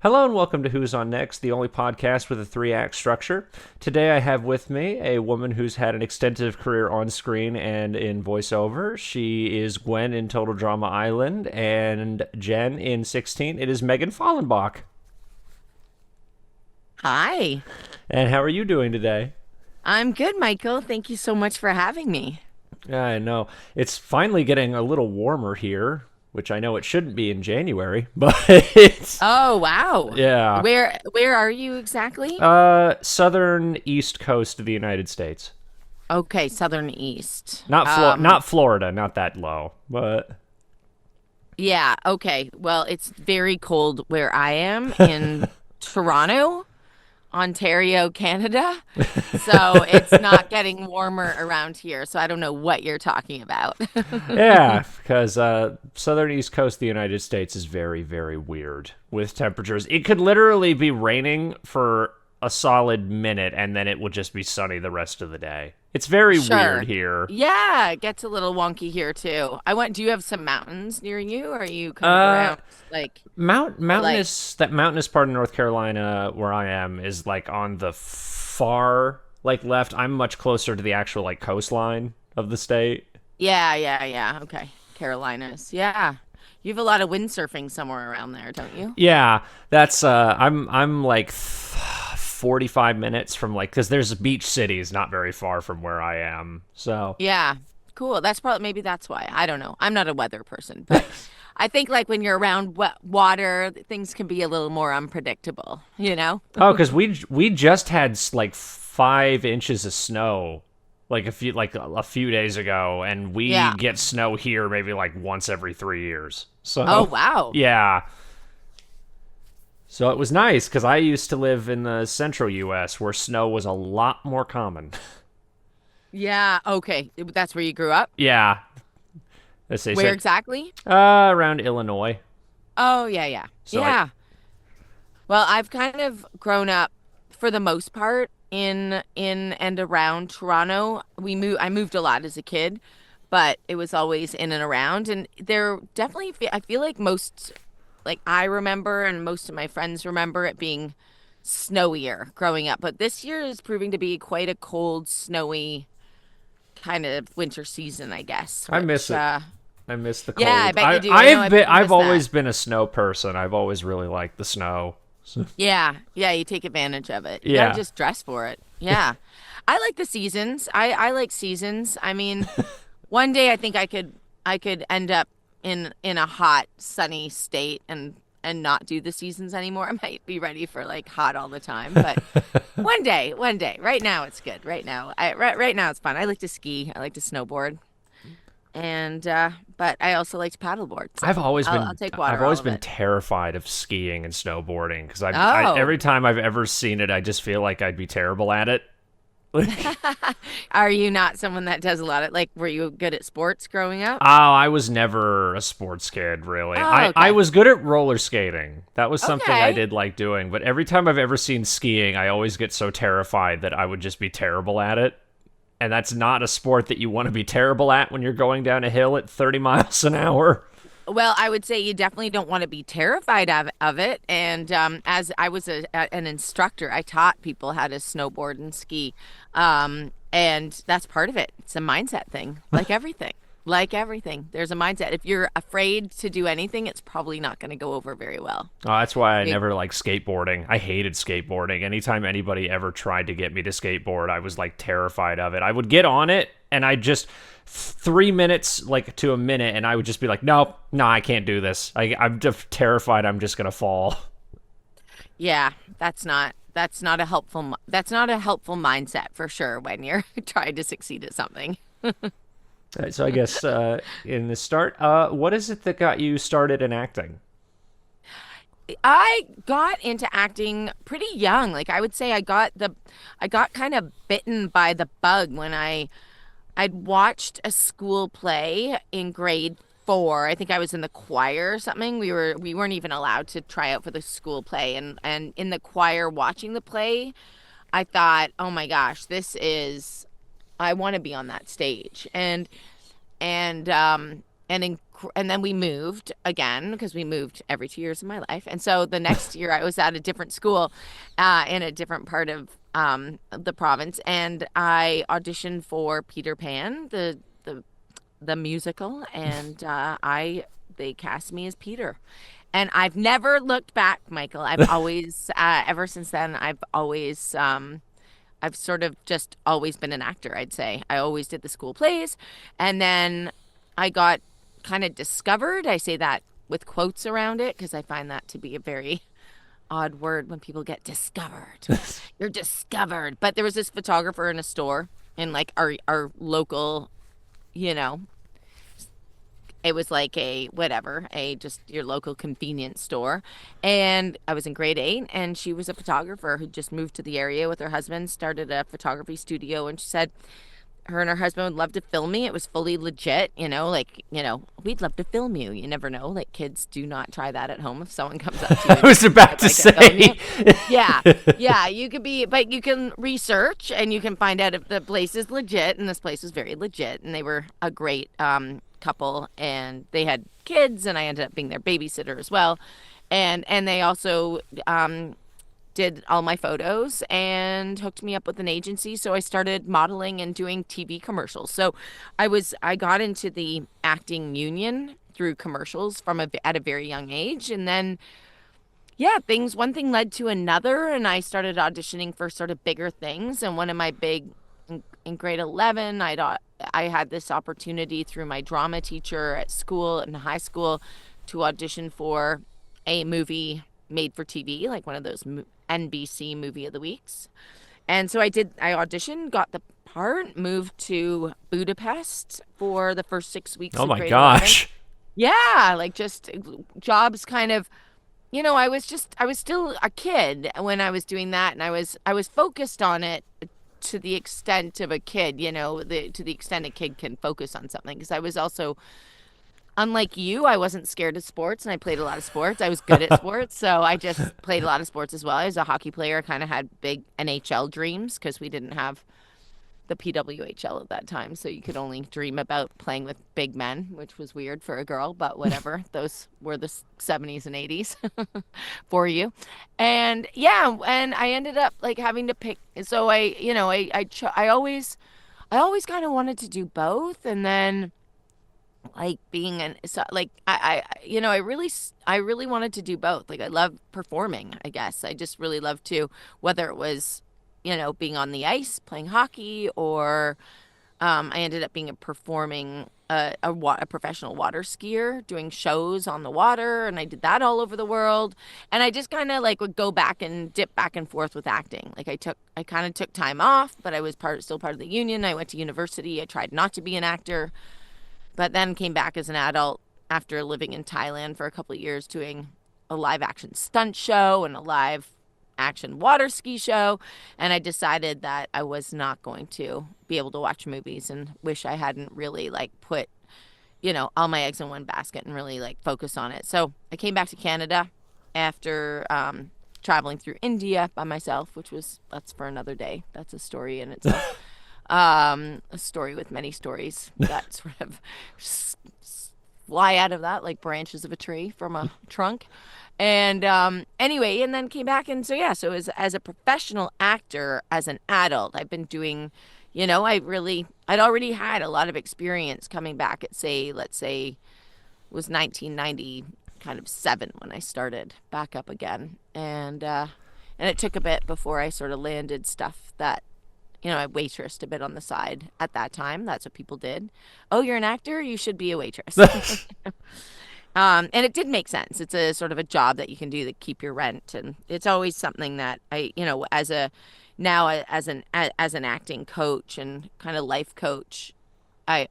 Hello and welcome to Who's On Next, the only podcast with a three-act structure. Today I have with me a woman who's had an extensive career on screen and in voiceover. She is Gwen in Total Drama Island and Jen in 16. It is Megan Fahlenbock. Hi. And how are you doing today? I'm good, Michael. Thank you so much for having me. Yeah, I know. It's finally getting a little warmer here, which I know it shouldn't be in January, but it's Oh, wow. yeah. Where are you exactly? Southern East Coast of the United States. Okay, Southern East. Not Florida, not that low, but Yeah, okay. Well, it's very cold where I am in Toronto, Ontario, Canada. So it's not getting warmer around here. So I don't know what you're talking about. yeah, because southern east coast of the United States is very, very weird with temperatures. It could literally be raining for a solid minute, and then it will just be sunny the rest of the day. It's very weird Sure. here. Yeah, it gets a little wonky here too. Do you have some mountains near you? Or are you kind of Uh, around like like mountainous part of North Carolina where I am is like on the far like left. I'm much closer to the actual like coastline of the state. Yeah. Okay. Carolinas. Yeah. You have a lot of windsurfing somewhere around there, don't you? Yeah, that's I'm like 45 minutes from like cuz there's beach cities not very far from where I am. So, Yeah. Cool. That's probably maybe that's why. I don't know. I'm not a weather person, but I think like when you're around water, things can be a little more unpredictable, you know? oh, cuz we just had like 5 inches of snow like a few days ago, and we Yeah. get snow here maybe like once every 3 years. Oh, So, wow. yeah. So it was nice cuz I used to live in the central US where snow was a lot more common. Yeah. Okay. That's where you grew up? Yeah, as they Where said, exactly? around Illinois. Oh, yeah. So I, Yeah. Well, I've kind of grown up for the most part in and around Toronto. I moved a lot as a kid, but it was always in and around, and there definitely I feel like most like I remember and most of my friends remember it being snowier growing up, but this year is proving to be quite a cold, snowy kind of winter season, I guess, I miss which it. I miss the yeah, I cold. bet you do. I know I I've miss that. always been a snow person. I've always really liked the snow. So, Yeah, you take advantage of it. You got to yeah. just dress for it. Yeah. I like the seasons. I like seasons. I mean, one day I think I could end up in a hot, sunny state and not do the seasons anymore. I might be ready for like hot all the time, but one day. Right now it's good. Right now it's fun. I like to ski. I like to snowboard. And but I also like to paddleboard. So I'll take I've water all always of been it. terrified of skiing and snowboarding because Oh. every time I've ever seen it, I just feel like I'd be terrible at it. Like, Are you not someone that does a lot of like, were you good at sports growing up? oh, I was never a sports kid, really. Oh, I okay. was good at roller skating. That was something I Okay. did like doing. But every time I've ever seen skiing, I always get so terrified that I would just be terrible at it. And that's not a sport that you want to be terrible at when you're going down a hill at 30 miles an hour. Well, I would say you definitely don't want to be terrified of it. And as I was an instructor, I taught people how to snowboard and ski. And that's part of it. It's a mindset thing, like everything. Like everything, there's a mindset. If you're afraid to do anything, it's probably not going to go over very well. Oh, that's why I Big- never liked skateboarding. I hated skateboarding. Anytime anybody ever tried to get me to skateboard, I was like terrified of it. I would get on it and I just 3 minutes like to a minute and I would just be like, nope, no, I can't do this. I'm just terrified I'm just gonna fall. Yeah, that's not a helpful mindset for sure when you're trying to succeed at something. So I guess in the start, what is it that got you started in acting? I got into acting pretty young. Like I would say I got kind of bitten by the bug when I'd watched a school play in grade 4. I think I was in the choir or something. We weren't even allowed to try out for the school play, and in the choir watching the play, I thought, "Oh my gosh, this is I want to be on that stage." And and then we moved again because we moved every 2 years of my life. And so the next year I was at a different school in a different part of the province, and I auditioned for Peter Pan, the musical, and I they cast me as Peter. And I've never looked back, Michael. I've always, ever since then, I've sort of just always been an actor, I'd say. I always did the school plays. And then I got kind of discovered. I say that with quotes around it because I find that to be a very odd word when people get discovered. You're discovered. But there was this photographer in a store in like our local, you know, it was like a whatever, a just your local convenience store. And I was in grade 8, and she was a photographer who just moved to the area with her husband, started a photography studio. And she said her and her husband would love to film me. It was fully legit, like, we'd love to film you. You never know. Like, kids, do not try that at home if someone comes up to you. I was about to say. Yeah. Yeah. You could be, but you can research and you can find out if the place is legit. And this place was very legit. And they were a great couple, and they had kids, and I ended up being their babysitter as well. And they also did all my photos and hooked me up with an agency. So I started modeling and doing TV commercials. So I got into the acting union through commercials at a very young age. And then, yeah, one thing led to another, and I started auditioning for sort of bigger things. And one of my in grade 11, I had this opportunity through my drama teacher at school, in high school, to audition for a movie made for TV, like one of those NBC Movie of the Weeks. And so I auditioned, got the part, moved to Budapest for the first 6 weeks Oh of my grade gosh. 11. Yeah, like just jobs kind of, I was still a kid when I was doing that, and I was focused on it to the extent of a kid, to the extent a kid can focus on something. Because I was also, unlike you, I wasn't scared of sports, and I played a lot of sports. I was good at sports, so I just played a lot of sports as well. I was a hockey player. I kind of had big NHL dreams because we didn't have the PWHL at that time, so you could only dream about playing with big men, which was weird for a girl, but whatever. Those were the 70s and 80s for you. And yeah, and I ended up like having to pick. So I always kind of wanted to do both. And then like being an so like I really wanted to do both. Like, I love performing, I guess. I just really love to, whether it was being on the ice playing hockey, or I ended up being a professional water skier, doing shows on the water, and I did that all over the world. And I just kind of like would go back and dip back and forth with acting. Like, I kind of took time off, but I was still part of the union. I went to university. I tried not to be an actor, but then came back as an adult after living in Thailand for a couple of years, doing a live action stunt show and a live action water ski show. And I decided that I was not going to be able to watch movies, and wish I hadn't really like put, all my eggs in one basket and really like focus on it. So I came back to Canada after traveling through India by myself, that's for another day. That's a story in itself. A story with many stories that sort of fly out of that like branches of a tree from a trunk. And anyway, and then came back. And so, yeah, so as a professional actor, as an adult, I've been doing, I'd already had a lot of experience coming back at, let's say it was 1990, kind of 7 when I started back up again. And it took a bit before I sort of landed stuff that, I waitressed a bit on the side at that time. That's what people did. Oh, you're an actor? You should be a waitress. And it did make sense. It's a sort of a job that you can do to keep your rent. And it's always something that as an acting coach and kind of life coach, I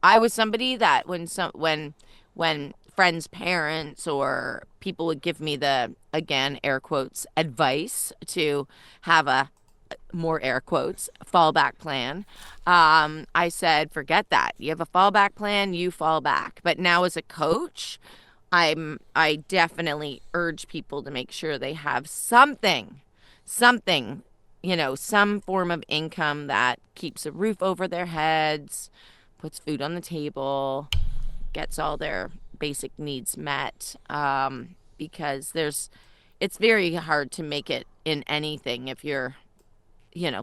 was somebody that when friends' parents or people would give me the, again, air quotes, advice to have a, more air quotes, fallback plan, I said, forget that. You have a fallback plan, you fall back. But now as a coach, I definitely urge people to make sure they have something, some form of income that keeps a roof over their heads, puts food on the table, gets all their basic needs met. Because it's very hard to make it in anything if you're,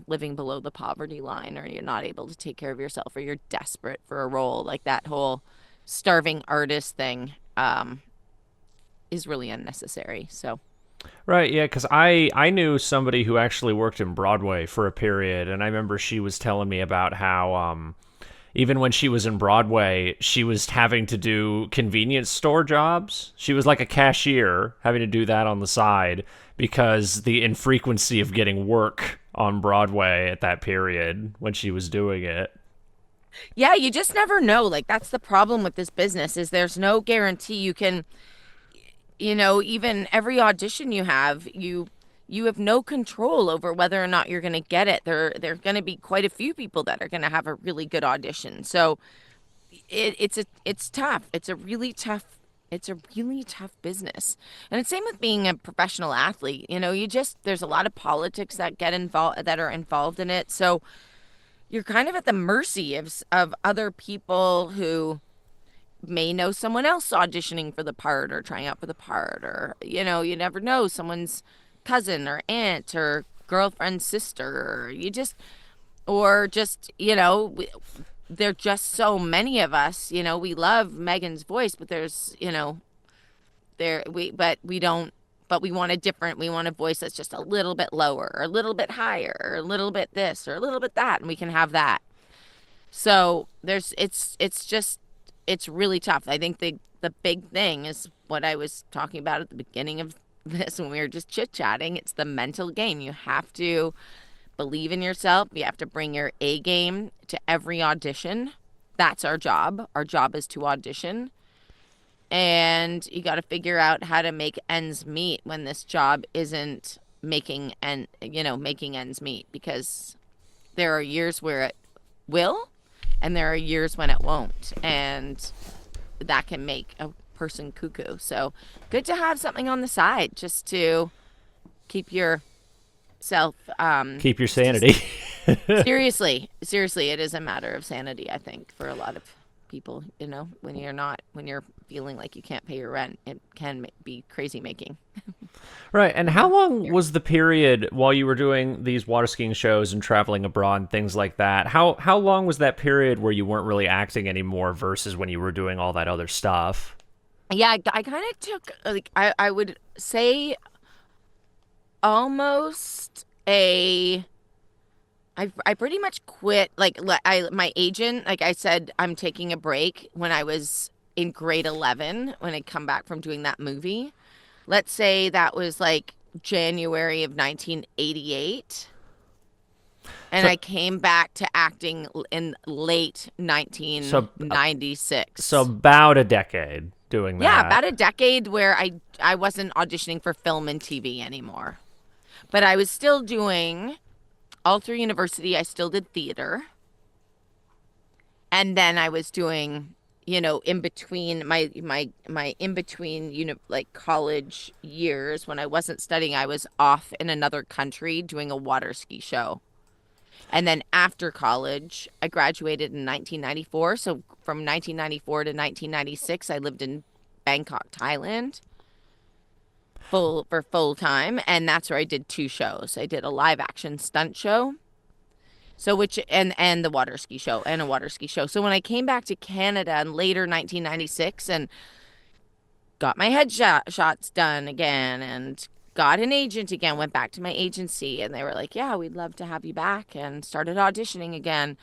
living below the poverty line, or you're not able to take care of yourself, or you're desperate for a role. Like that whole starving artist thing, is really unnecessary. So, Right, yeah, because I knew somebody who actually worked in Broadway for a period, and I remember she was telling me about how even when she was in Broadway, she was having to do convenience store jobs. She was like a cashier, having to do that on the side because the infrequency of getting work on Broadway at that period when she was doing it. yeah, you just never know. Like that's the problem with this business is there's no guarantee you can, even every audition you have no control over whether or not you're going to get it. There're going to be quite a few people that are going to have a really good audition. So it's tough. It's a really tough business. And it's same with being a professional athlete. There's a lot of politics that are involved in it. So you're kind of at the mercy of other people who may know someone else auditioning for the part or trying out for the part, or you never know, someone's cousin or aunt or girlfriend's sister, or there are just so many of us. We love Megan's voice, but there's there we don't, but we want a voice that's just a little bit lower or a little bit higher or a little bit this or a little bit that, and we can have that. So it's really tough. I think the big thing is what I was talking about at the beginning of this when we were just chit-chatting. It's the mental game. You have to believe in yourself. You have to bring your A game to every audition. That's our job. Our job is to audition. And you got to figure out how to make ends meet when this job isn't making ends meet, because there are years where it will and there are years when it won't, and that can make a person cuckoo. So good to have something on the side just to keep yourself Keep your sanity. seriously, it is a matter of sanity, I think, for a lot of people. When you're feeling like you can't pay your rent, it can be crazy making. Right, and how long was the period while you were doing these water skiing shows and traveling abroad and things like that? How long was that period where you weren't really acting anymore versus when you were doing all that other stuff? Yeah, I kind of took, like, I would say almost I pretty much quit. Like, my agent, like I said, I'm taking a break when I was in grade 11 when I come back from doing that movie. Let's say that was like January of 1988. And So, I came back to acting in late so, 1996. so about a decade doing Yeah, that. about a decade where I wasn't auditioning for film and TV anymore. But I was still doing all through university. I still did theater. And then I was doing, in between my in between, like college years when I wasn't studying, I was off in another country doing a water ski show. And then after college, I graduated in 1994. So from 1994 to 1996, I lived in Bangkok, Thailand, full time, and that's where I did two shows. I did a live action stunt show, so which and the water ski show and a water ski show. So when I came back to Canada in later 1996 and got my shots done again and got an agent again, went back to my agency, and they were like, "Yeah, we'd love to have you back," and started auditioning again.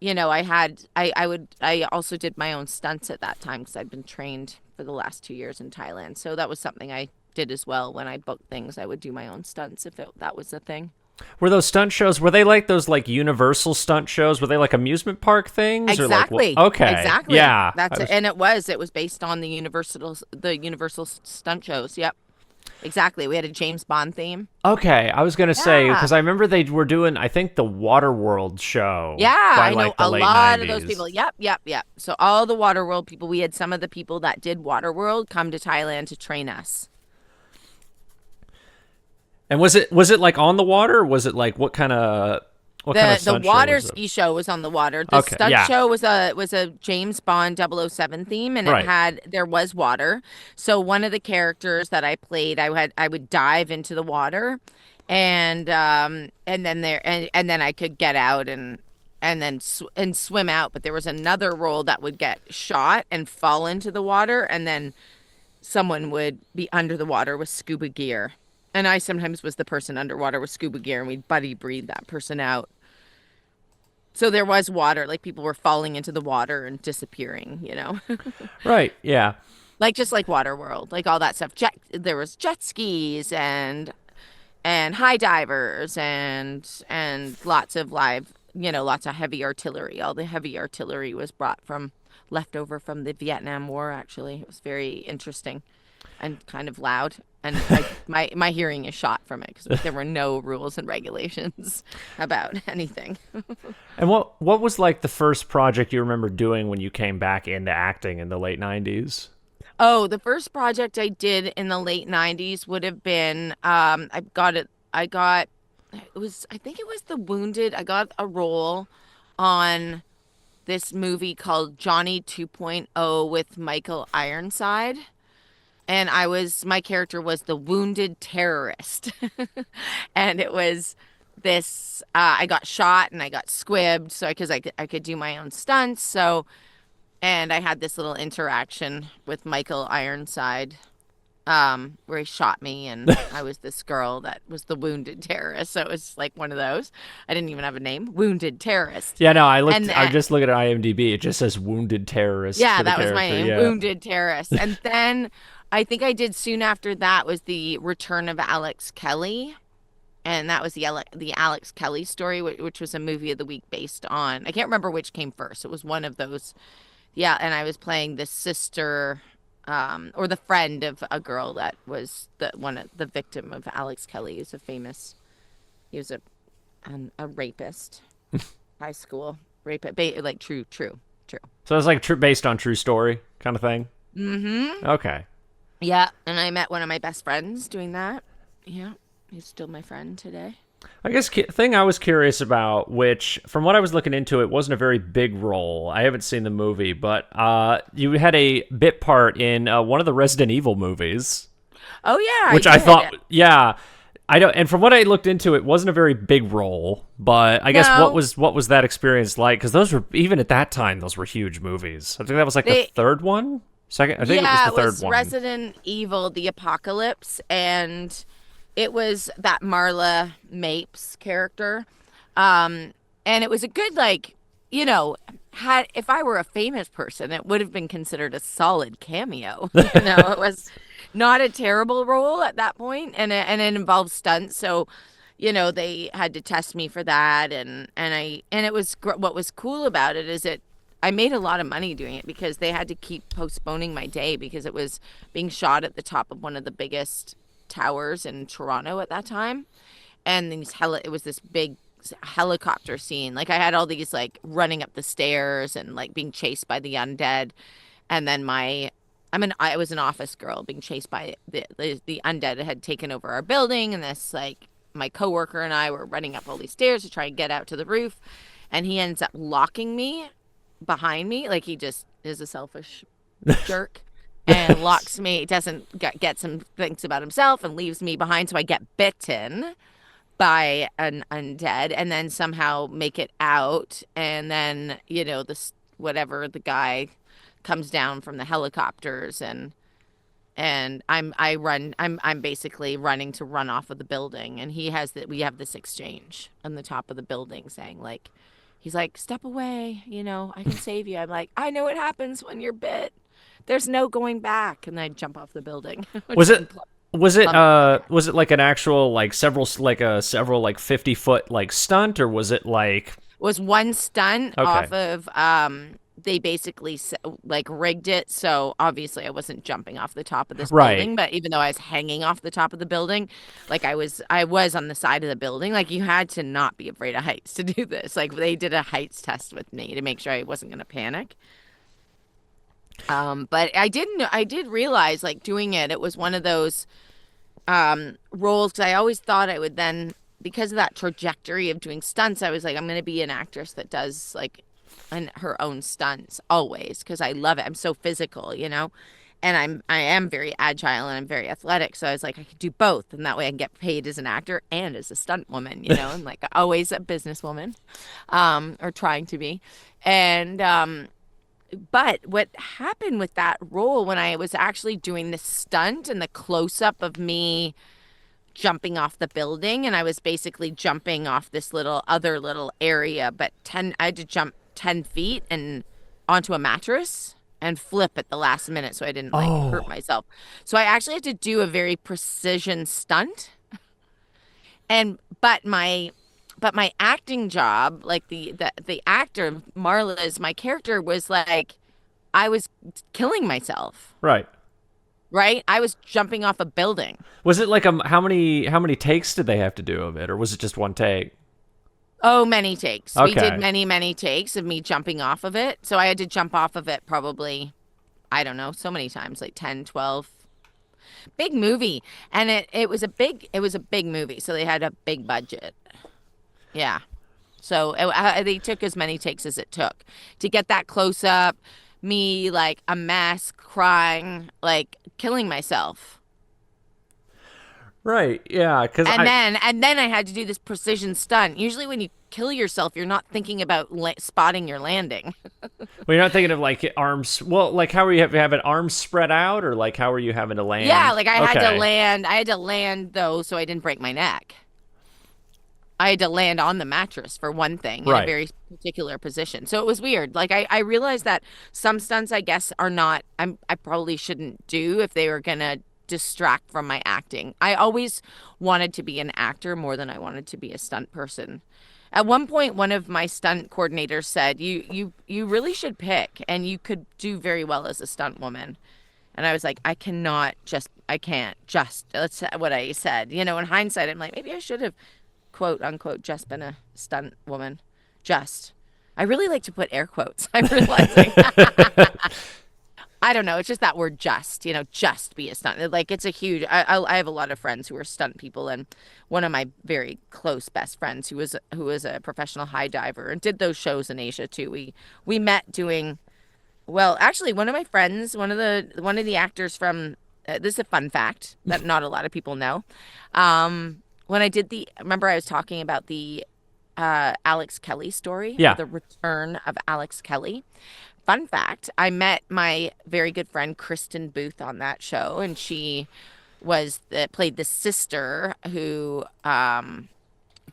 I also did my own stunts at that time because I'd been trained for the last 2 years in Thailand. So that was something I did as well. When I booked things, I would do my own stunts if that was the thing. Were those stunt shows, were they like those like Universal stunt shows? Were they like amusement park things or like Exactly. okay. Exactly. Yeah. That's it. And it was based on the Universal stunt shows. Yep. Exactly. We had a James Bond theme. Okay, I was going to say Yeah. because I remember they were doing I think the Waterworld show Yeah, by I know like the a late lot of 90s. those people. Yep. So all the Waterworld people, we had some of the people that did Waterworld come to Thailand to train us. And was it like on the water? Or was it like what kind of What kind of The stunt show water was it? ski show was on the water. The Okay, stunt yeah, show was a James Bond 007 theme, and right. there was water. So one of the characters that I played, I would dive into the water, and then and then I could get out and then and swim out. But there was another role that would get shot and fall into the water, and then someone would be under the water with scuba gear. And I sometimes was the person underwater with scuba gear, and we'd buddy breathe that person out. So there was water, like people were falling into the water and disappearing, Right, yeah. like just like Water World, like all that stuff. There was jet skis and high divers and lots of live, lots of heavy artillery. All the heavy artillery was brought from leftover from the Vietnam War. Actually, it was very interesting and kind of loud. And my hearing is shot from it because there were no rules and regulations about anything. And what was like the first project you remember doing when you came back into acting in the late 90s? Oh, the first project I did in the late 90s would have been I got it was I think it was The Wounded. I got a role on this movie called Johnny 2.0 with Michael Ironside. And my character was the wounded terrorist. And it was this I got shot and I got squibbed so because I could do my own stunts. So and I had this little interaction with Michael Ironside, where he shot me, and I was this girl that was the wounded terrorist. So it was like one of those. I didn't even have a name, wounded terrorist. Yeah, no, And I'm just looking at IMDb. It just says wounded terrorist yeah, for the that was my character. name, Yeah. wounded terrorist. And then I think I did soon after that was the return of Alex Kelly. And that was the Alex Kelly story, which was a movie of the week based on, I can't remember which came first. It was one of those. Yeah, and I was playing the sister, or the friend of a girl that was the victim of Alex Kelly. He was a rapist, high school rapist, like true. So it's like based on true story kind of thing. Mm-hmm. Okay. Yeah, and I met one of my best friends doing that. Yeah, he's still my friend today. I guess thing I was curious about, which from what I was looking into, it wasn't a very big role. I haven't seen the movie, but you had a bit part in one of the Resident Evil movies, Oh yeah, which I I thought, did. yeah, I don't. And from what I looked into, it wasn't a very big role. But I guess No, what was that experience like? Because those were even at that time, those were huge movies. I think that was like the they third one, second. I think it was yeah, the it third was one. Resident Evil: The Apocalypse, and it was that Marla Mapes character. And it was a good, like, had if I were a famous person, it would have been considered a solid cameo. It was not a terrible role at that point, and it involved stunts, so they had to test me for that, and it was what was cool about it is I made a lot of money doing it because they had to keep postponing my day because it was being shot at the top of one of the biggest towers in Toronto at that time. And it was this big helicopter scene. Like I had all these like running up the stairs and like being chased by the undead. And then I was an office girl being chased by the undead had taken over our building, and this like my coworker and I were running up all these stairs to try and get out to the roof, and he ends up locking me behind me. Like he just is a selfish jerk and locks me, doesn't get some things about himself and leaves me behind. So I get bitten by an undead and then somehow make it out. And then, this, whatever, the guy comes down from the helicopters and I'm basically running to run off of the building. And we have this exchange on the top of the building saying like, he's like, step away, I can save you. I'm like, I know what happens when you're bit. There's no going back. And I jump off the building. Was it was it like an actual like several 50-foot like stunt, or was it like Was one stunt okay. off of they basically like rigged it, so obviously I wasn't jumping off the top of this Right. building, but even though I was hanging off the top of the building, like I was on the side of the building. Like you had to not be afraid of heights to do this. Like they did a heights test with me to make sure I wasn't going to panic. But I did realize like doing it was one of those roles, because I always thought I would then because of that trajectory of doing stunts, I was like, I'm going to be an actress that does like her own stunts always because I love it. I'm so physical, and I am very agile and I'm very athletic. So I was like, I could do both, and that way I can get paid as an actor and as a stunt woman, and like always a businesswoman, or trying to be. And but what happened with that role when I was actually doing the stunt and the close up of me jumping off the building, and I was basically jumping off this little area, but I had to jump 10 feet and onto a mattress and flip at the last minute so I didn't like hurt Oh, myself. So I actually had to do a very precision stunt. And but my acting job, like the actor Marla's, my character was like I was killing myself, right. right? I was jumping off a building. Was it like how many takes did they have to do of it, or was it just one take? Oh, many takes. We did Okay. many, many takes of me jumping off of it. So I had to jump off of it probably, I don't know, so many times, like 10, 12. Big movie. And it was a big movie. So they had a big budget. Yeah. So they took as many takes as it took to get that close up, me like a mess, crying, like killing myself. Right. Yeah. Because And then I had to do this precision stunt. Usually when you kill yourself, you're not thinking about spotting your landing. you're not thinking of like arms. Well, like how are you having arms spread out, or like how are you having to Yeah, land? like I had to Okay. land. I had to land though, so I didn't break my neck. I had to land on the mattress for one thing in a Right. very particular position. So it was weird. Like I realized that some stunts I guess are not I probably shouldn't do if they were gonna distract from my acting. I always wanted to be an actor more than I wanted to be a stunt person. At one point, one of my stunt coordinators said, "You really should pick, and you could do very well as a stunt woman." And I was like, I can't just. That's what I said. In hindsight, I'm like, maybe I should have, quote unquote, just been a stunt woman. Just. I really like to put air quotes. I'm realizing. I don't know. It's just that word just, just be a stunt. Like it's a huge, I have a lot of friends who are stunt people. And one of my very close best friends who was a professional high diver and did those shows in Asia too. We met doing, well, actually one of my friends, one of the actors from, this is a fun fact that not a lot of people know. When I did remember I was talking about the Alex Kelly story, Yeah. the return of Alex Kelly. Fun fact, I met my very good friend Kristen Booth on that show, and she played the sister who, the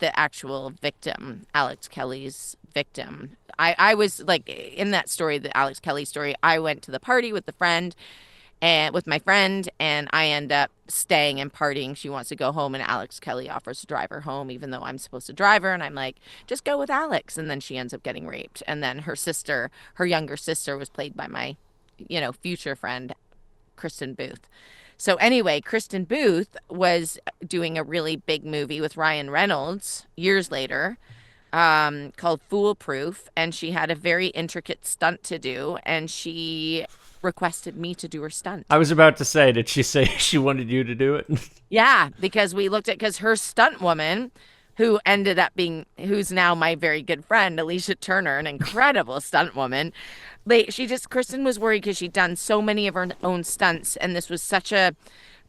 actual victim, Alex Kelly's victim. I was like in that story, the Alex Kelly story, I went to the party with the friend and with my friend, and I end up staying and partying. She wants to go home, and Alex Kelly offers to drive her home, even though I'm supposed to drive her. And I'm like, just go with Alex. And then she ends up getting raped. And then her younger sister, was played by my, future friend, Kristen Booth. So anyway, Kristen Booth was doing a really big movie with Ryan Reynolds years later, called Foolproof, and she had a very intricate stunt to do, and she requested me to do her I stunt. was about to say, did she say she wanted you to do it? Yeah, because her stunt woman, who's now my very good friend, Alicia Turner, an incredible stunt woman. Kristen was worried because she'd done so many of her own stunts, and this was such a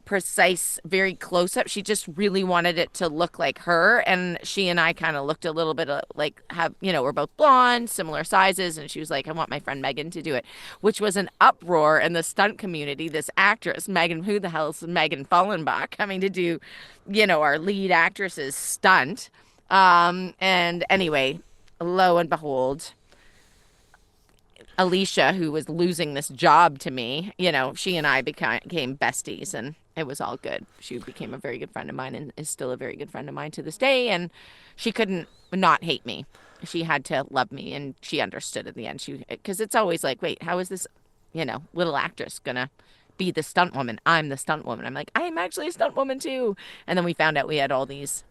precise, very close up. She just really wanted it to look like her. And she and I kind of looked a little bit we're both blonde, similar sizes. And she was like, I want my friend Megan to do it, which was an uproar in the stunt community. This actress, Megan, who the hell is Megan Fallenbach, coming to do, our lead actress's stunt. And anyway, lo and behold, Alicia, who was losing this job to me, she and I became besties, and it was all good. She became a very good friend of mine and is still a very good friend of mine to this day. And she couldn't not hate me. She had to love me, and she understood at the end. Because it's always like, wait, how is this, little actress gonna be the stunt woman? I'm the stunt woman. I'm like, I am actually a stunt woman too. And then we found out we had all these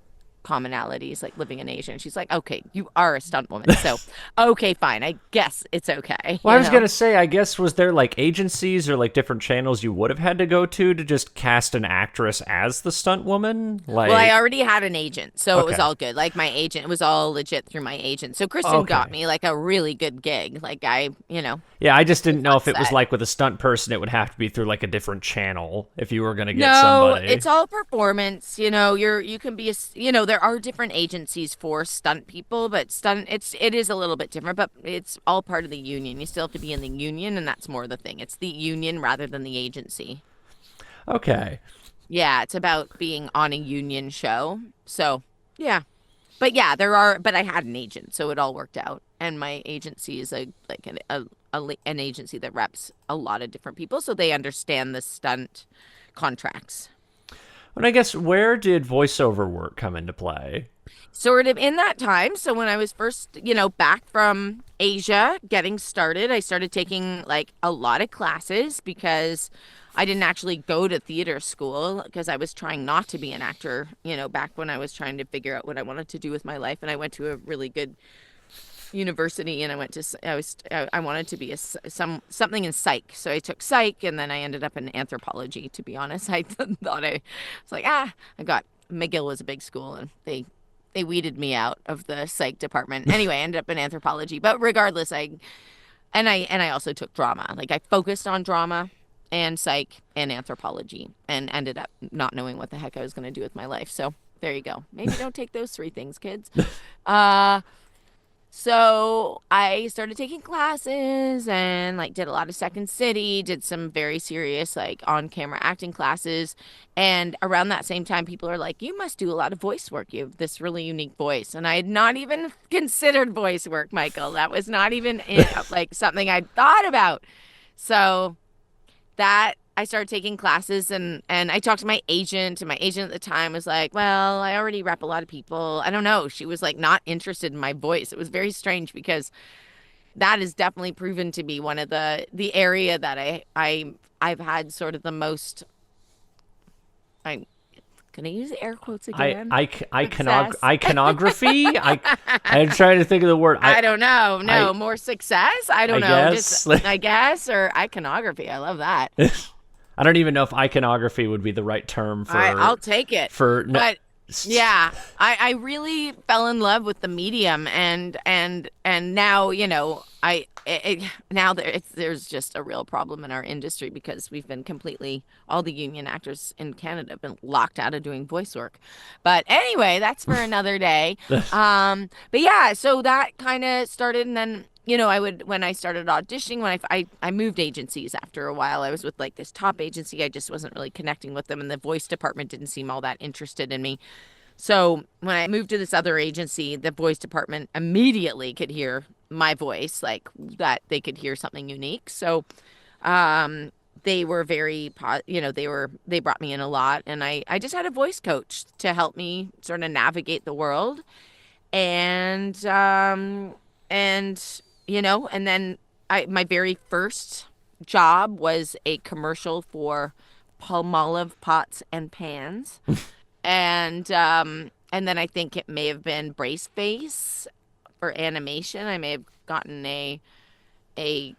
commonalities, like living in Asia. And she's like, okay, you are a stunt woman. So, okay, fine. I guess it's okay, Well, I was gonna say, I guess, was there like agencies or like different channels you would have had to go to just cast an actress as the stunt woman? Well, I Like, already had an agent, so it was okay, all good. Like my agent, it was all legit through my agent. So Kristen got okay. me like a really good gig. Like Yeah, I just was didn't know on if it was set. like with a stunt person, it would have to be through like a different channel if you were gonna get No, somebody. it's all performance. You can be there are different agencies for stunt people, but it is a little bit different, but it's all part of the union. You still have to be in the union, and that's more the thing. It's the union rather than the agency. Okay. Yeah, it's about being on a union show. So, yeah. But I had an agent, so it all worked out. And my agency is an agency that reps a lot of different people, so they understand the stunt contracts. And I guess where did voiceover work come into play? Sort of in that time. So when I was first, back from Asia getting started, I started taking like a lot of classes because I didn't actually go to theater school because I was trying not to be an actor, back when I was trying to figure out what I wanted to do with my life. And I went to a really good university and I went to I wanted to be something in psych, so I took psych and then I ended up in anthropology. To be honest, I thought I was like, I got McGill was a big school and they weeded me out of the psych department. Anyway, I ended up in anthropology, but regardless, I also took drama. Like I focused on drama and psych and anthropology and ended up not knowing what the heck I was going to do with my life. So there you go. Maybe don't take those three things, kids. uh so I started taking classes and like did a lot of Second City, did some very serious like on-camera acting classes. And around that same time, people are like, "You must do a lot of voice work. You have this really unique voice." And I had not even considered voice work, Michael. That was not even like something I'd thought about. So that I started taking classes and I talked to my agent and my agent at the time was like, "Well, I already rep a lot of people." I don't know. She was like not interested in my voice. It was very strange because that is definitely proven to be one of the area that I've had sort of the most I'm gonna use air quotes again. Success. Iconography. I'm trying to think of the word. I don't know. I No, more success. I I don't know. Just guess. I guess or iconography. I love that. I don't even know if iconography would be the right term I'll take it. for. But yeah, I really fell in love with the medium and now, now there's just a real problem in our industry because we've been completely all the union actors in Canada have been locked out of doing voice work. But anyway, that's for another day. But yeah, so that kind of started and then I would when I started auditioning when I moved agencies after a while. I was with like this top agency. I just wasn't really connecting with them and the voice department didn't seem all that interested in me. So when I moved to this other agency, the voice department immediately could hear my voice, like that they could hear something unique. So they were they brought me in a lot and I just had a voice coach to help me sort of navigate the world. And and then my very first job was a commercial for Palmolive pots and pans. And then I think it may have been Brace Face for animation. I may have gotten a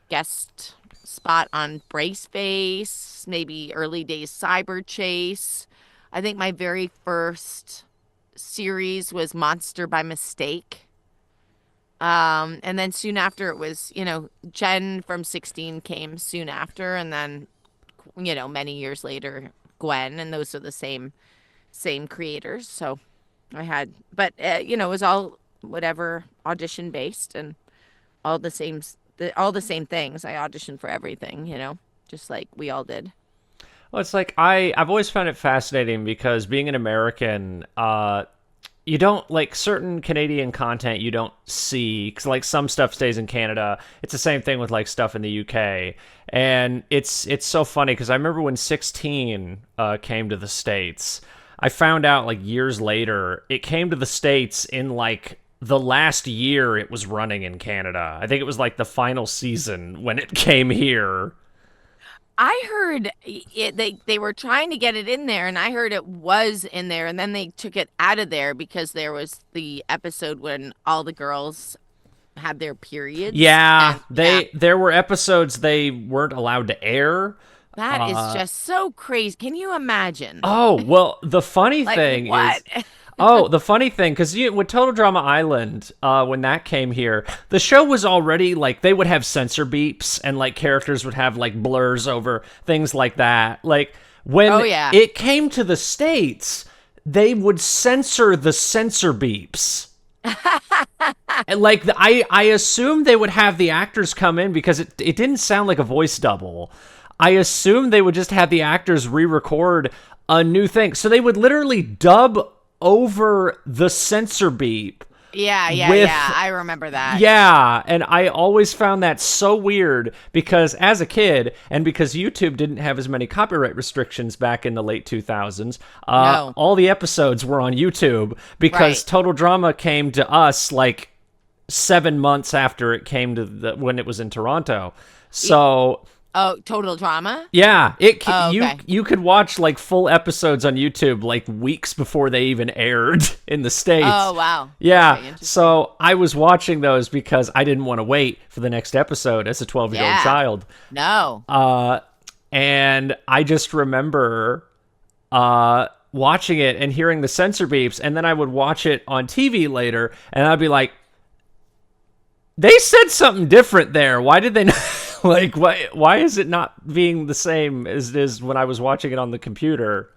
guest spot on Brace Face, maybe early days Cyber Chase. I think my very first series was Monster by Mistake. And then soon after it was, Jen from 16 came soon after, and then, many years later, Gwen, and those are the same creators. So I had, but it was all whatever audition based and all the same things. I auditioned for everything, just like we all did. Well, it's like I've always found it fascinating because being an American, you don't like certain Canadian content you don't see because like some stuff stays in Canada. It's the same thing with like stuff in the UK, and it's so funny because I remember when 16 came to the States. I found out like years later it came to the States in like the last year it was running in Canada. I think it was like the final season when it came here. I heard they were trying to get it in there, and I heard it was in there, and then they took it out of there because there was the episode when all the girls had their periods, Yeah, and yeah, there were episodes they weren't allowed to air. that is just so crazy. Can you imagine? Oh, well, the funny Like thing what? is, oh, the funny thing, because with Total Drama Island, when that came here, the show was already like they would have censor beeps and like characters would have like blurs over things like that. Like when Oh yeah. it came to the States, they would censor the censor beeps. And like I assumed they would have the actors come in because it didn't sound like a voice double. I assumed they would just have the actors re-record a new thing. So they would literally dub over the censor beep. Yeah, yeah, With yeah. I remember that. yeah, and I always found that so weird because as a kid, and because YouTube didn't have as many copyright restrictions back in the late 2000s, No. all the episodes were on YouTube because Right. Total Drama came to us like 7 months after it came to when it was in Toronto. So Oh, total drama? yeah, Oh, you okay. you could watch like full episodes on YouTube like weeks before they even aired in the States. Oh, wow. Yeah, Okay, interesting. so I was watching those because I didn't want to wait for the next episode as a 12-year-old Yeah. child. No. And I just remember watching it and hearing the censor beeps, and then I would watch it on TV later, and I'd be like, they said something different there. Why did they not? Like, why is it not being the same as it is when I was watching it on the computer?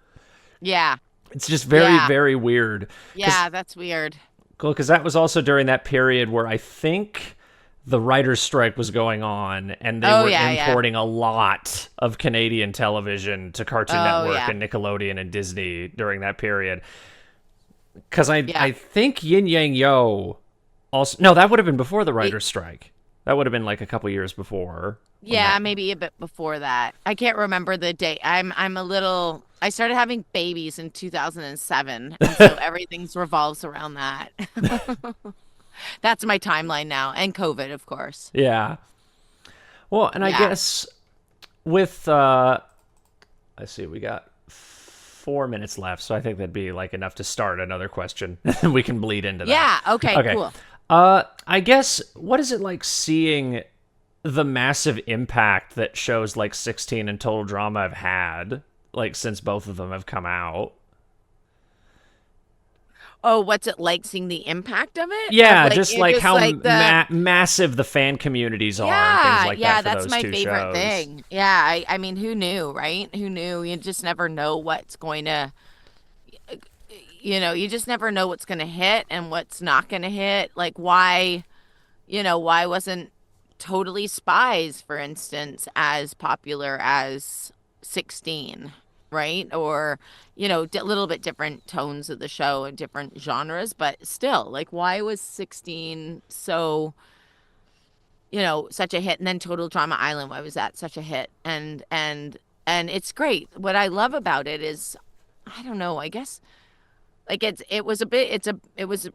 Yeah. It's just very, Yeah. very weird. Yeah, that's weird. Cool, because that was also during that period where I think the writer's strike was going on, and they Oh, were yeah, yeah. importing a lot of Canadian television to Cartoon Oh, Network yeah. and Nickelodeon and Disney during that period. Because I Yeah. think Yin Yang Yo also... No, that would have been before the writer's strike. That would have been like a couple years before. Yeah, maybe a bit before that. I can't remember the date. I'm a little I started having babies in 2007, and so everything's revolves around that. That's my timeline now, and COVID, of course. Yeah. Well, and I Yeah. guess with let's see, we got 4 minutes left, so I think that'd be like enough to start another question. We can bleed into that. Yeah, okay, Okay. cool. I guess what is it like seeing the massive impact that shows like 16 and Total Drama have had, like since both of them have come out? Oh, what's it like seeing the impact of it? Of Yeah, like just it like just how like the massive the fan communities are and Yeah, things like yeah, that for that's those my two favorite shows. thing. Yeah, I mean, who knew, right? Who knew? You just never know what's going to, you just never know what's going to hit and what's not going to hit. Like why, why wasn't Totally Spies, for instance, as popular as 16, right? Or, a little bit different tones of the show and different genres, but still, like why was 16 so such a hit, and then Total Drama Island, why was that such a hit? And it's great. What I love about it is, I don't know, I guess like it was a bit it's a it was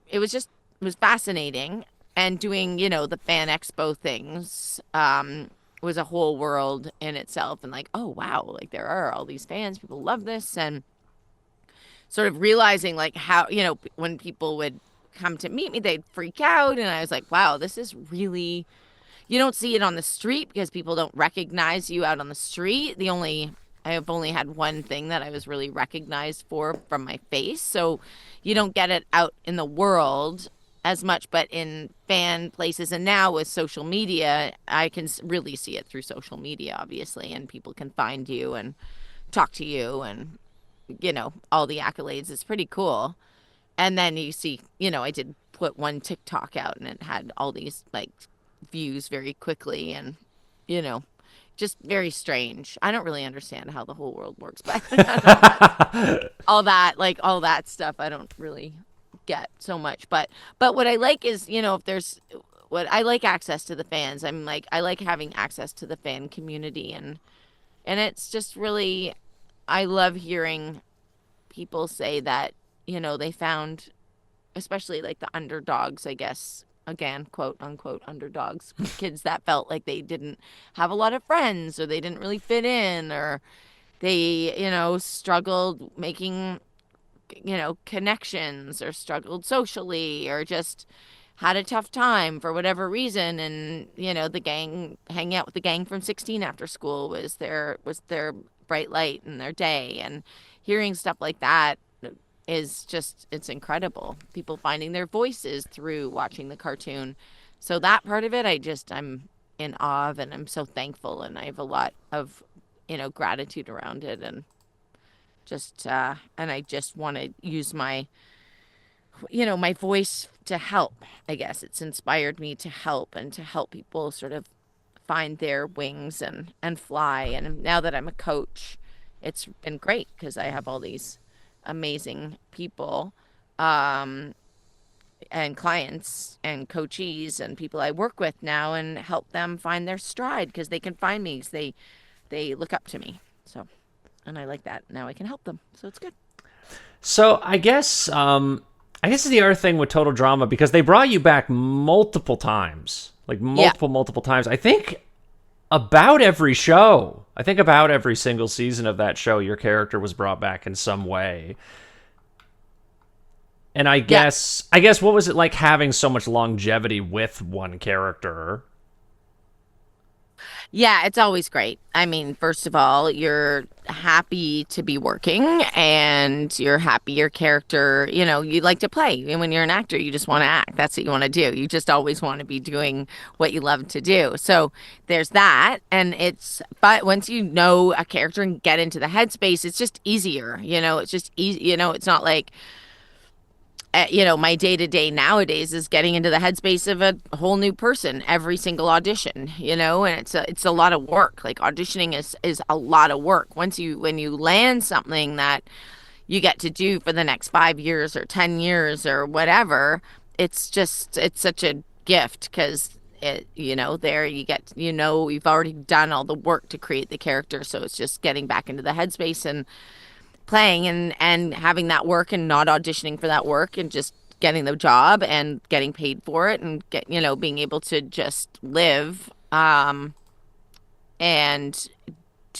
fascinating, and doing, the fan expo things was a whole world in itself, and like, oh wow, like there are all these fans, people love this, and sort of realizing like how, when people would come to meet me, they'd freak out, and I was like, wow, this is really, you don't see it on the street because people don't recognize you out on the street. I have only had one thing that I was really recognized for from my face. So you don't get it out in the world as much, but in fan places. And now with social media, I can really see it through social media, obviously, and people can find you and talk to you and, all the accolades. It's pretty cool. And then you see, I did put one TikTok out and it had all these like views very quickly, and you know just very strange. I don't really understand how the whole world works, but all that stuff I don't really get so much. But what I like is, if there's what I like, access to the fans. I'm like, I like having access to the fan community, and it's just really, I love hearing people say that, they found, especially like the underdogs, I guess, again, quote unquote, underdogs, kids that felt like they didn't have a lot of friends or they didn't really fit in or they, struggled making, connections or struggled socially or just had a tough time for whatever reason. And, the gang, hanging out with the gang from 16 after school was their bright light in their day. And hearing stuff like that is just, it's incredible. People finding their voices through watching the cartoon. So that part of it, I'm in awe of, and I'm so thankful. And I have a lot of, gratitude around it. And and I just want to use my voice to help. I guess it's inspired me to help and to help people sort of find their wings and fly. And now that I'm a coach, it's been great because I have all these amazing people, and clients and coachees and people I work with now and help them find their stride because they can find me 'cause they look up to me. So, and I like that. Now I can help them. So it's good. So I guess the other thing with Total Drama, because they brought you back multiple times, like multiple times. I think about every show. I think about every single season of that show, your character was brought back in some way. And I guess what was it like having so much longevity with one character? Yeah, it's always great. I mean, first of all, you're happy to be working and you're happy your character, you like to play. And when you're an actor, you just want to act. That's what you want to do. You just always want to be doing what you love to do. So there's that. But once you know a character and get into the headspace, it's just easier. It's just easy. It's not like, my day to day nowadays is getting into the headspace of a whole new person every single audition, and it's a lot of work. Like auditioning is a lot of work. When you land something that you get to do for the next 5 years or 10 years or whatever, it's such a gift because there you get, you've already done all the work to create the character. So it's just getting back into the headspace and playing and having that work and not auditioning for that work and just getting the job and getting paid for it and being able to just live and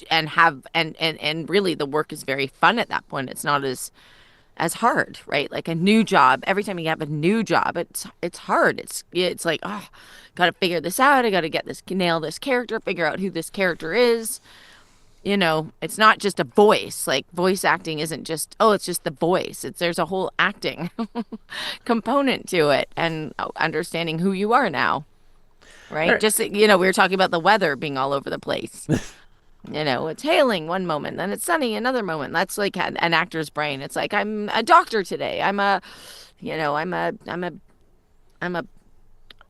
have and really the work is very fun at that point. It's not as hard, right? Like a new job, every time you have a new job, it's hard. It's like, oh, gotta figure this out. I gotta nail this character, figure out who this character is. It's not just a voice. Like voice acting isn't just, it's just the voice. There's a whole acting component to it and understanding who you are now, right? Just, we were talking about the weather being all over the place. It's hailing one moment, then it's sunny another moment. That's like an actor's brain. It's like, I'm a doctor today. I'm a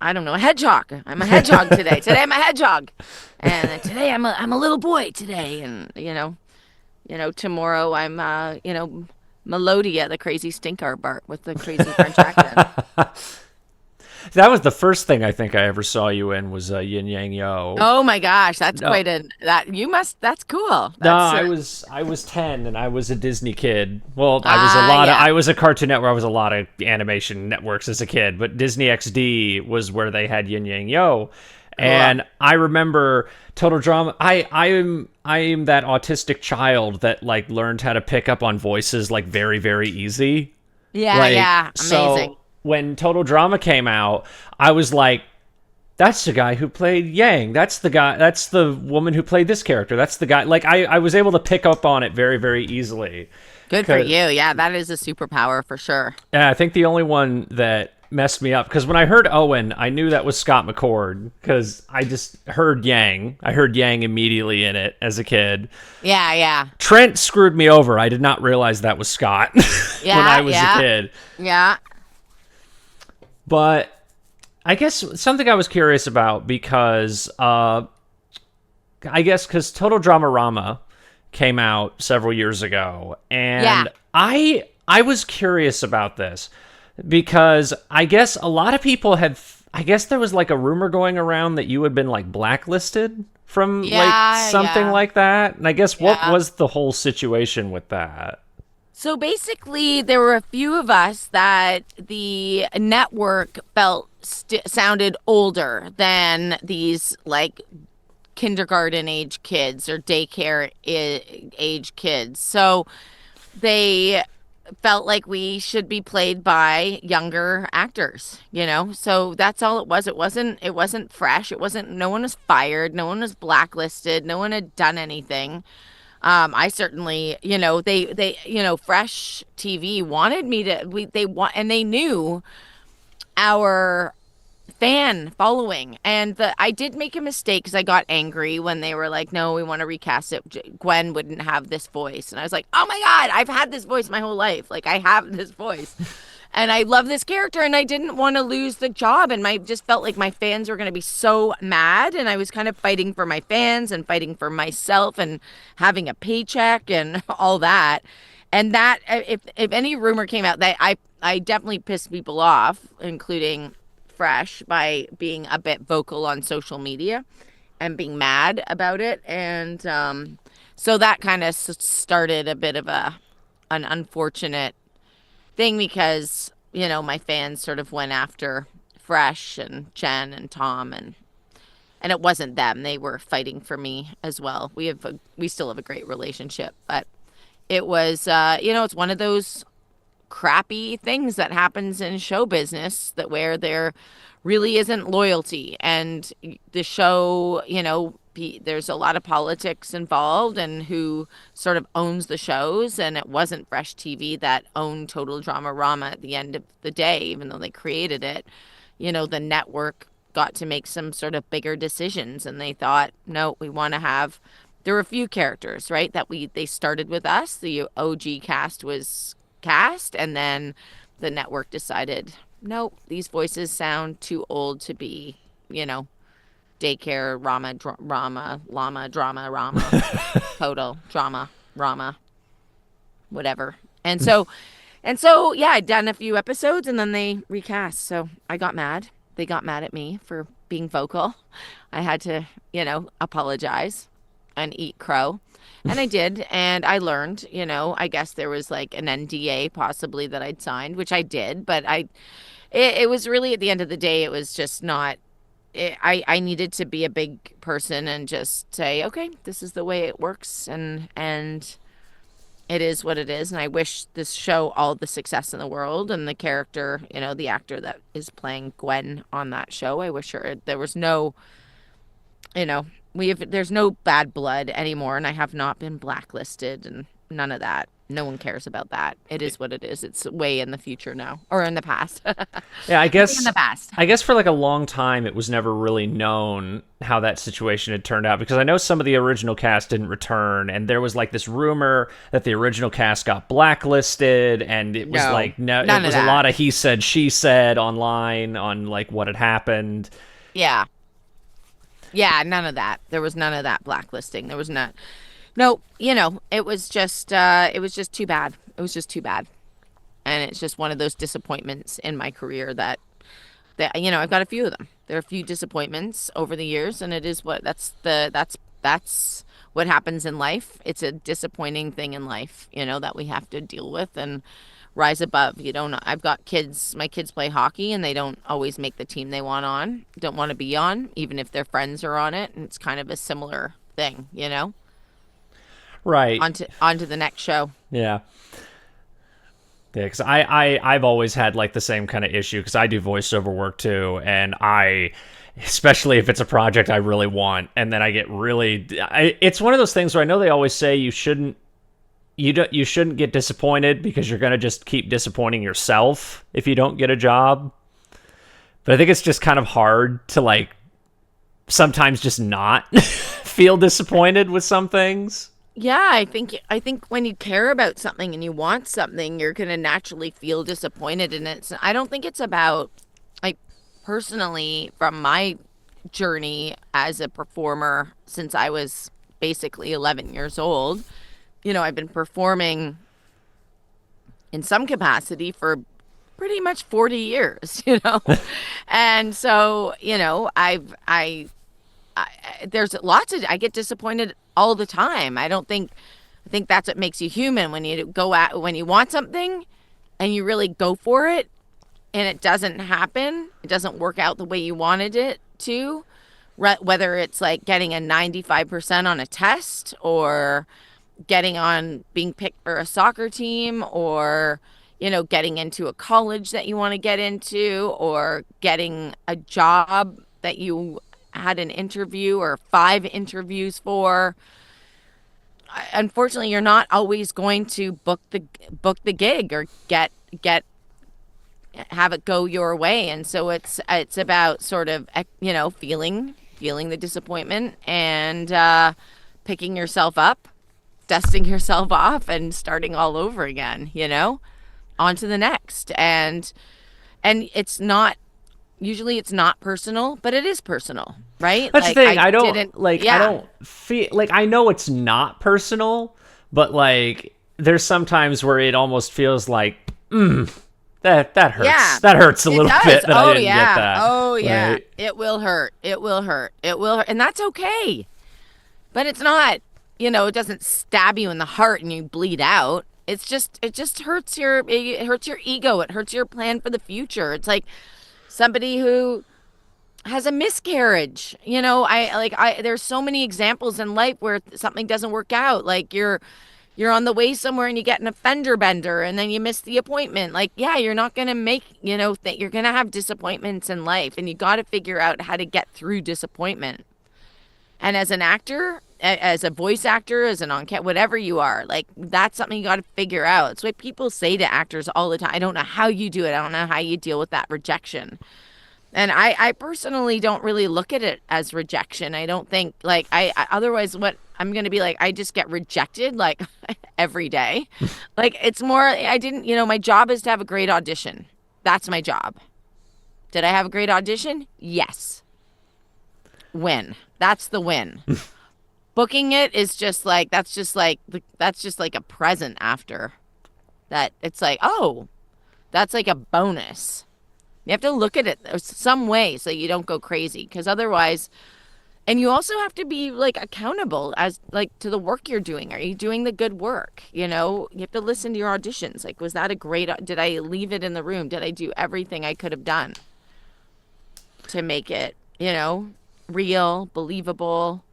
I don't know, a hedgehog. I'm a hedgehog today. Today I'm a hedgehog. And today I'm a little boy today. And, tomorrow I'm, Melodia, the crazy stinker Bart with the crazy French accent. That was the first thing I think I ever saw you in was Yin Yang Yo. Oh my gosh, that's that's cool. I was 10 and I was a Disney kid. Well, I was a Cartoon Network. I was a lot of animation networks as a kid, but Disney XD was where they had Yin Yang Yo. And I remember Total Drama. I am that autistic child that like learned how to pick up on voices like very, very easy. Yeah, amazing. So when Total Drama came out, I was like, that's the guy who played Yang. That's the woman who played this character. That's the guy. Like, I was able to pick up on it very, very easily. Good for you. Yeah, that is a superpower for sure. Yeah, I think the only one that messed me up, because when I heard Owen, I knew that was Scott McCord, because I just heard Yang. I heard Yang immediately in it as a kid. Yeah. Trent screwed me over. I did not realize that was Scott when I was a kid. Yeah. But I guess something I was curious about because Total Drama Rama came out several years ago, and I was curious about this because I guess a lot of people there was like a rumor going around that you had been like blacklisted from something like that, and I guess what was the whole situation with that? So basically, there were a few of us that the network felt sounded older than these like kindergarten age kids or daycare age kids. So they felt like we should be played by younger actors, you know? So that's all it was. It wasn't fresh. It wasn't no one was fired, no one was blacklisted, no one had done anything. I certainly, Fresh TV wanted me to they want and they knew our fan following. And I did make a mistake because I got angry when they were like, no, we want to recast it. Gwen wouldn't have this voice. And I was like, oh my God, I've had this voice my whole life. Like, I have this voice. And I love this character, and I didn't want to lose the job. And I just felt like my fans were going to be so mad. And I was kind of fighting for my fans and fighting for myself and having a paycheck and all that. And that, if any rumor came out, that I definitely pissed people off, including Fresh, by being a bit vocal on social media and being mad about it. And so that kind of started a bit of an unfortunate thing because, my fans sort of went after Fresh and Jen and Tom, and it wasn't them. They were fighting for me as well. We still have a great relationship, but it was it's one of those crappy things that happens in show business that where there really isn't loyalty, and the show, there's a lot of politics involved and who sort of owns the shows, and it wasn't Fresh TV that owned Total Drama Rama at the end of the day, even though they created it. The network got to make some sort of bigger decisions, and they thought, no, we want to have, there were a few characters, right, that they started with us. The OG cast was cast, and then the network decided, nope, these voices sound too old to be, daycare, llama, drama, Rama, total drama, Rama, whatever. And so, yeah, I'd done a few episodes, and then they recast. So I got mad. They got mad at me for being vocal. I had to, apologize and eat crow. And I did. And I learned, I guess there was like an NDA possibly that I'd signed, which I did. But it was really, at the end of the day, it was just not, I needed to be a big person and just say, okay, this is the way it works. And it is what it is. And I wish this show all the success in the world, and the character, the actor that is playing Gwen on that show, I wish there was no, there's no bad blood anymore, and I have not been blacklisted and none of that. No one cares about that. It is what it is. It's way in the future now, or in the past. Yeah, I guess in the past. I guess for like a long time it was never really known how that situation had turned out, because I know some of the original cast didn't return, and there was like this rumor that the original cast got blacklisted, and it was it was a lot of he said she said online on like what had happened. Yeah. Yeah, none of that. There was none of that blacklisting. There was not. No, it was just too bad. It was just too bad. And it's just one of those disappointments in my career that I've got a few of them. There are a few disappointments over the years, and it is that's what happens in life. It's a disappointing thing in life, that we have to deal with and rise above. I've got kids, my kids play hockey, and they don't always make the team they don't want to be on, even if their friends are on it. And it's kind of a similar thing, Right. On to the next show. Yeah. Yeah, because I've always had like the same kind of issue, because I do voiceover work too, and especially if it's a project I really want, and then I get it's one of those things where I know they always say you shouldn't get disappointed, because you're going to just keep disappointing yourself if you don't get a job. But I think it's just kind of hard to like sometimes just not feel disappointed with some things. Yeah, I think when you care about something and you want something, you're going to naturally feel disappointed. And I don't think it's about, like, personally, from my journey as a performer since I was basically 11 years old, I've been performing in some capacity for pretty much 40 years, And so, I there's lots of, I get disappointed all the time. I don't think I think that's what makes you human, when when you want something and you really go for it and it doesn't happen, it doesn't work out the way you wanted it to, whether it's like getting a 95% on a test, or getting on being picked for a soccer team, or getting into a college that you want to get into, or getting a job that you had an interview or 5 interviews for. Unfortunately, you're not always going to book the gig, or get have it go your way. And so it's about sort of feeling the disappointment, and picking yourself up, dusting yourself off, and starting all over again, on to the next. And it's not personal, but it is personal, right? That's the Like, thing. I didn't, I yeah. don't feel like, I know it's not personal, but like there's some times where it almost feels like, that hurts. Yeah, That hurts a it little does. bit that I Oh didn't get yeah. that. Oh yeah. Right. It will hurt. It will hurt. It will hurt. And that's okay. But it's not, it doesn't stab you in the heart and you bleed out. It just hurts your ego. It hurts your plan for the future. It's like somebody who has a miscarriage. There's so many examples in life where something doesn't work out. Like you're on the way somewhere and you get an offender bender and then you miss the appointment. Like, yeah, you're not going to make, that you're going to have disappointments in life, and you got to figure out how to get through disappointment. And as an actor, as a voice actor, as an on-cat, whatever you are, like, that's something you got to figure out. It's what people say to actors all the time. I don't know how you do it. I don't know how you deal with that rejection. And I personally don't really look at it as rejection. I don't think, like, otherwise what I'm going to be like, I just get rejected like every day. Like, it's more, I didn't, my job is to have a great audition. That's my job. Did I have a great audition? Yes. Win. That's the win. Booking it is just like, that's just like a present after that. It's like, oh, that's like a bonus. You have to look at it some way so you don't go crazy, because otherwise, and you also have to be like accountable as like to the work you're doing. Are you doing the good work? You have to listen to your auditions. Like, was that did I leave it in the room? Did I do everything I could have done to make it, real, believable,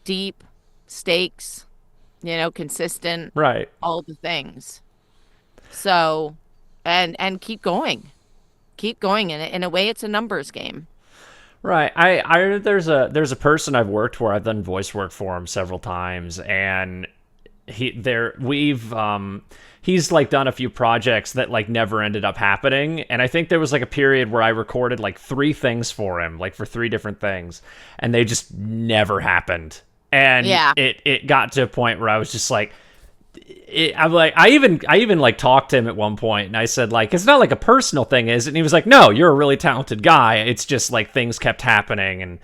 deep, stakes, consistent, Right. all the things. So, and keep going. Keep going. In a way, it's a numbers game. Right. I there's a person I've worked for. I've done voice work for him several times, and he's like done a few projects that like never ended up happening. And I think there was like a period where I recorded like 3 things for him, like for 3 different things, and they just never happened. And Yeah. it got to a point where I was just like, I'm like, I even like talked to him at one point, and I said, like, it's not like a personal thing, is it? And he was like, no, you're a really talented guy. It's just like things kept happening, and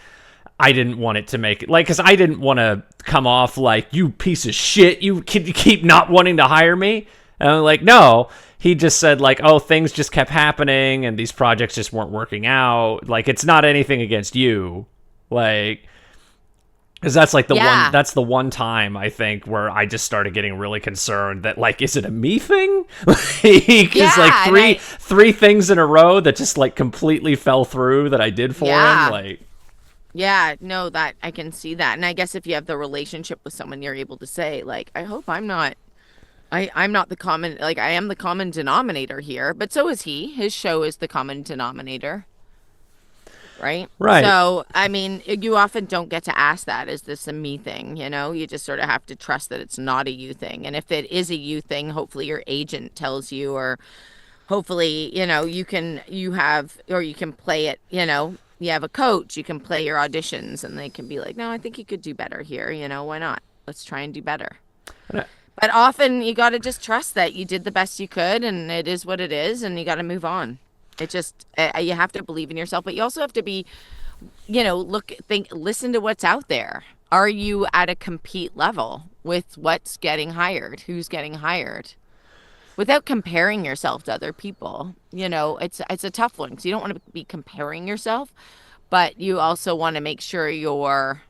I didn't want it to make it like, because I didn't want to come off like, you piece of shit, you keep not wanting to hire me. And I'm like, no. He just said like, oh, things just kept happening, and these projects just weren't working out. Like, it's not anything against you, like. Because that's like that's the one time I think where I just started getting really concerned that like, is it a me thing? Because like three things in a row that just like completely fell through that I did for him. Like, yeah, no, that I can see that. And I guess if you have the relationship with someone, you're able to say like, I hope I'm not the common, like, I am the common denominator here, but so is he. His show is the common denominator. Right? Right. So, I mean, you often don't get to ask that. Is this a me thing? You just sort of have to trust that it's not a you thing. And if it is a you thing, hopefully your agent tells you, or hopefully, you can play it, you have a coach, you can play your auditions, and they can be like, no, I think you could do better here. Why not? Let's try and do better. But often you got to just trust that you did the best you could, and it is what it is, and you got to move on. It just, you have to believe in yourself, but you also have to be, listen to what's out there. Are you at a compete level with what's getting hired? Who's getting hired? Without comparing yourself to other people. It's a tough one, because you don't want to be comparing yourself, but you also want to make sure you're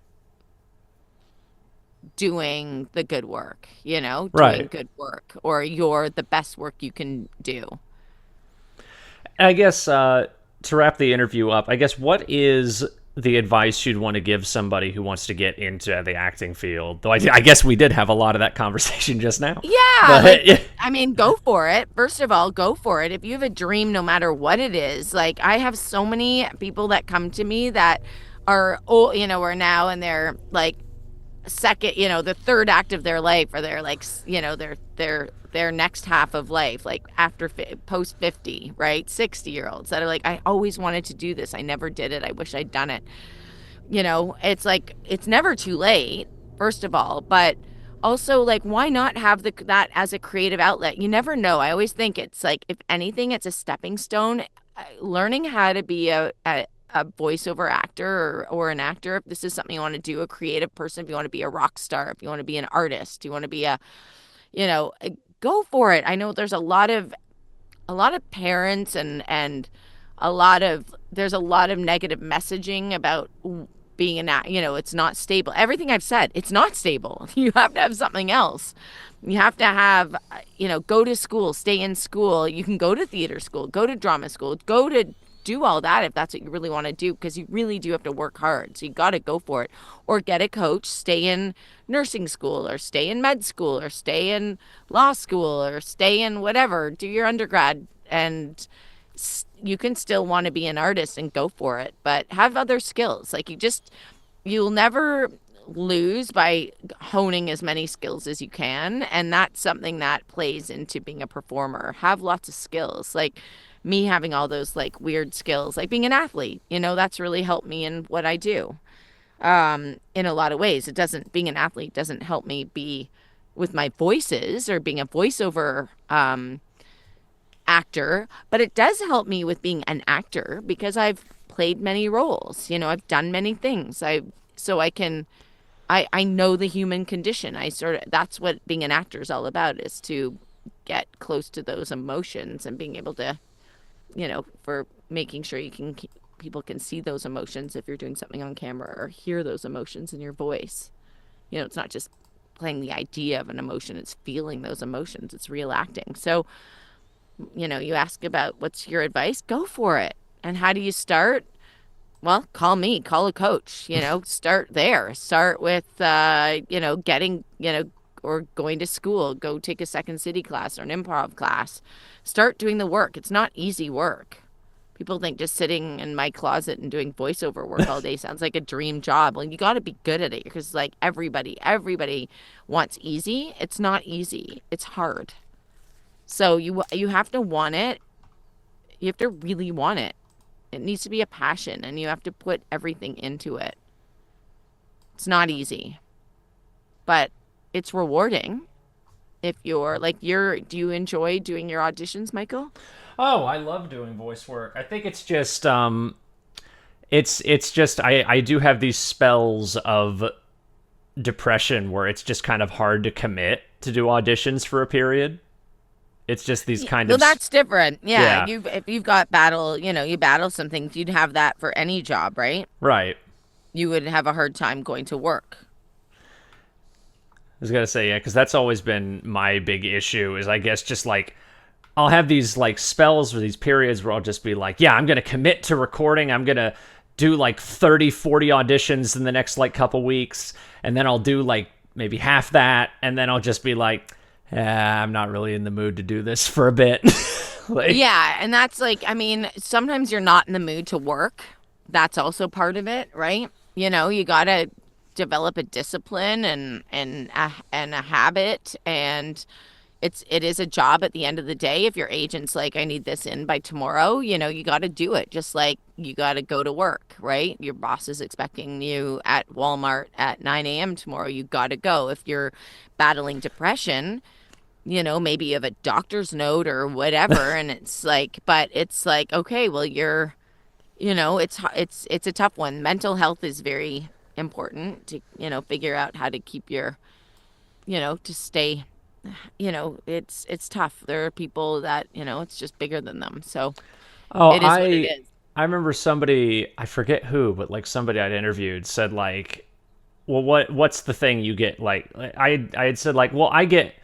doing the good work, doing Right. good work, or you're the best work you can do. I guess to wrap the interview up, I guess what is the advice you'd want to give somebody who wants to get into the acting field? Though I guess we did have a lot of that conversation just now. Yeah, But yeah. I mean, go for it. First of all, go for it. If you have a dream, no matter what it is, like I have so many people that come to me that are old, are now in their like second, the third act of their life, or they're like, their next half of life, like after post 50, right? 60-year-olds that are like, I always wanted to do this. I never did it. I wish I'd done it. It's like it's never too late, first of all, but also like why not have that as a creative outlet? You never know. I always think it's like if anything, it's a stepping stone. Learning how to be a voiceover actor or an actor, if this is something you want to do, a creative person, if you want to be a rock star, if you want to be an artist, you want to be you know, go for it. I know there's a lot of parents and there's a lot of negative messaging about being an it's not stable. Everything I've said, it's not stable. You have to have something else. You have to have, go to school, stay in school. You can go to theater school, go to drama school, go to do all that if that's what you really want to do, because you really do have to work hard. So you got to go for it, or get a coach, stay in nursing school, or stay in med school, or stay in law school, or stay in whatever, do your undergrad, and you can still want to be an artist and go for it, but have other skills. Like you'll never lose by honing as many skills as you can. And that's something that plays into being a performer. Have lots of skills. Like me having all those like weird skills, like being an athlete, that's really helped me in what I do. In a lot of ways, being an athlete doesn't help me be with my voices or being a voiceover, actor, but it does help me with being an actor because I've played many roles. I've done many things. I know the human condition. That's what being an actor is all about, is to get close to those emotions and being able to, for making sure people can see those emotions if you're doing something on camera, or hear those emotions in your voice. It's not just playing the idea of an emotion, it's feeling those emotions. It's real acting. So, you ask about what's your advice, go for it. And how do you start? Well, call me, call a coach, start there. Start with, getting, or going to school, go take a Second City class or an improv class. Start doing the work. It's not easy work. People think just sitting in my closet and doing voiceover work all day sounds like a dream job. Well, you got to be good at it, because like everybody wants easy. It's not easy. It's hard. So you have to want it. You have to really want it. It needs to be a passion, and you have to put everything into it. It's not easy, but it's rewarding. If do you enjoy doing your auditions, Michael? Oh, I love doing voice work. I think it's just it's just I do have these spells of depression where it's just kind of hard to commit to do auditions for a period. It's just these kind Well, of that's different. Yeah, yeah, if you've got you battle some things, you'd have that for any job, right? right. You would have a hard time going to work. I was gonna say yeah, because that's always been my big issue. Is I guess just like I'll have these like spells or these periods where I'll just be like, yeah, I'm gonna commit to recording. I'm gonna do like 30, 40 auditions in the next like couple weeks, and then I'll do like maybe half that, and then I'll just be like, I'm not really in the mood to do this for a bit. like, Yeah, and that's like, I mean, sometimes you're not in the mood to work. That's also part of it, right? You gotta develop a discipline and a habit, and it is a job at the end of the day. If your agent's like, I need this in by tomorrow, you got to do it. Just like you got to go to work, right? Your boss is expecting you at Walmart at 9 a.m. tomorrow. You got to go. If you're battling depression, maybe you have a doctor's note or whatever, and it's like, okay, well, it's a tough one. Mental health is very important to, figure out how to keep to stay, it's tough. There are people that, it's just bigger than them. So oh, it is what it is. I remember somebody I forget who, but like somebody I'd interviewed said like well, what's the thing you get? Like, I had said, like, well, I get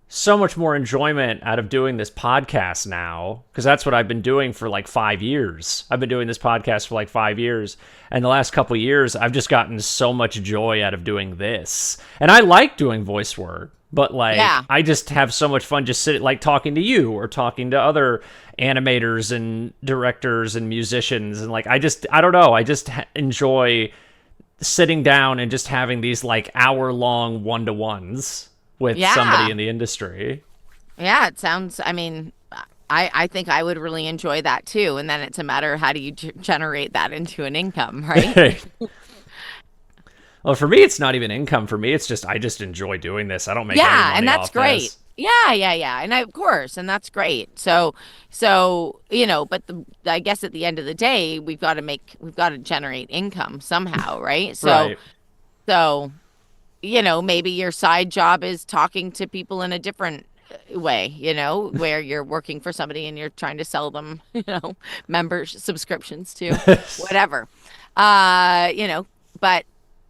so much more enjoyment out of doing this podcast now because that's what I've been doing for like 5 years. I've been doing this podcast for like 5 years, and the last couple of years, I've just gotten so much joy out of doing this. And I like doing voice work, but like, Yeah. I just have so much fun just sitting, like, talking to you or talking to other animators and directors and musicians, and like, I don't know, I just enjoy sitting down and just having these like hour-long one-to-ones with somebody Yeah. in the industry. Yeah, it sounds, I mean, I think I would really enjoy that too. And then it's a matter of how do you generate that into an income, right? Well, for me, it's not even income. For me, it's just I just enjoy doing this. I don't make any Yeah, and money that's off great. this. Yeah, yeah, yeah. And of course, and that's great. So, but I guess at the end of the day, we've got to generate income somehow, right? Right. So, maybe your side job is talking to people in a different way, where you're working for somebody and you're trying to sell them, members subscriptions to whatever. But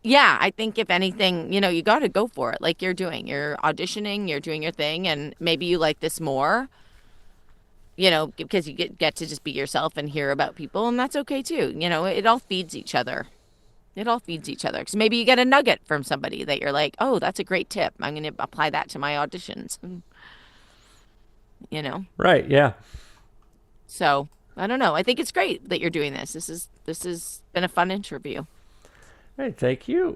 yeah, I think if anything, you got to go for it like you're doing. You're auditioning, you're doing your thing, and maybe you like this more, because you get to just be yourself and hear about people, and that's okay too. It all feeds each other. It all feeds each other. Because maybe you get a nugget from somebody that you're like, oh, that's a great tip. I'm going to apply that to my auditions. You know? Right. Yeah. So I don't know. I think it's great that you're doing this. This has been a fun interview. Hey, thank you.